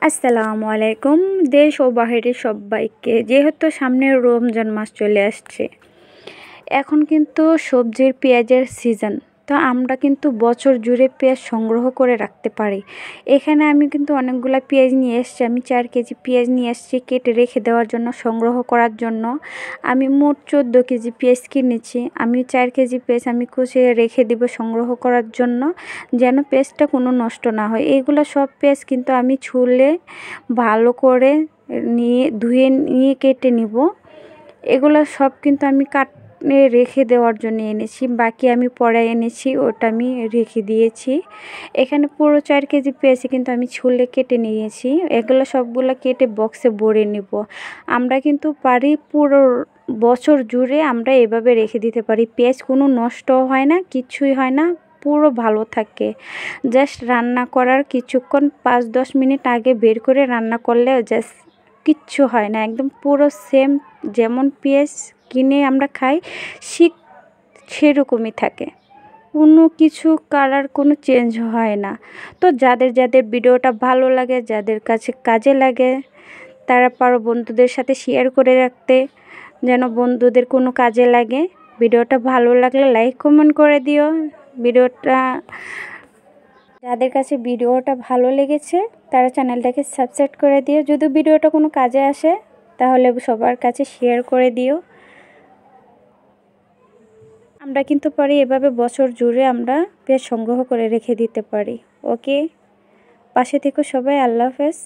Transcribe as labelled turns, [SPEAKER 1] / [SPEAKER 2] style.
[SPEAKER 1] আসসালামু আলাইকুম। দেশ ও বাহিরের সব্বাইকে। যেহেতু সামনে রমজান মাস চলে আসছে, এখন কিন্তু সবজির পেঁয়াজের সিজন। তো আমরা কিন্তু বছর জুড়ে পেঁয়াজ সংগ্রহ করে রাখতে পারি। এখানে আমি কিন্তু অনেকগুলা পেঁয়াজ নিয়ে এসেছি। আমি 4 কেজি পেঁয়াজ নিয়ে এসেছি কেটে রেখে দেওয়ার জন্য, সংগ্রহ করার জন্য। আমি মোট 14 কেজি পেঁয়াজ কিনেছি। আমি 4 কেজি পেঁয়াজ আমি কুচিয়ে রেখে দিব সংগ্রহ করার জন্য, যেন পেঁয়াজটা কোনো নষ্ট না হয়। এইগুলো সব পেঁয়াজ কিন্তু আমি ছুলে ভালো করে ধুয়ে নিয়ে কেটে নিব। এগুলো সব কিন্তু আমি রেখে দেওয়ার জন্য এনেছি। বাকি আমি পরে এনেছি, ওটা আমি রেখে দিয়েছি। এখানে পুরো 4 কেজি পেঁয়াজ কিন্তু আমি ছুলে কেটে নিয়েছি। এগুলো সবগুলো কেটে বক্সে ভরে নিব। আমরা কিন্তু পারি পুরো বছর জুড়ে আমরা এভাবে রেখে দিতে পারি। পেঁয়াজ কোনো নষ্টও হয় না, কিচ্ছুই হয় না, পুরো ভালো থাকে। জাস্ট রান্না করার কিছুক্ষণ 5-10 মিনিট আগে বের করে রান্না করলেও জাস্ট কিচ্ছু হয় না। একদম পুরো সেম যেমন পেঁয়াজ কিনে আমরা খাই ঠিক সেরকমই থাকে। কোনো কিছু কালার কোনো চেঞ্জ হয় না। তো যাদের যাদের ভিডিওটা ভালো লাগে, যাদের কাছে কাজে লাগে, তারা পারো বন্ধুদের সাথে শেয়ার করে রাখতে, যেন বন্ধুদের কোনো কাজে লাগে। ভিডিওটা ভালো লাগলে লাইক কমেন্ট করে দিও। যাদের কাছে ভিডিওটা ভালো লেগেছে তারা চ্যানেলটাকে সাবস্ক্রাইব করে দিও। যদি ভিডিওটা কোনো কাজে আসে তাহলে সবার কাছে শেয়ার করে দিও। আমরা কিন্তু পারি এভাবে বছর জুড়ে আমরা পেঁয়াজ সংগ্রহ করে রেখে দিতে পারি। ওকে, পাশে থেকো সবাই। আল্লাহ হাফেজ।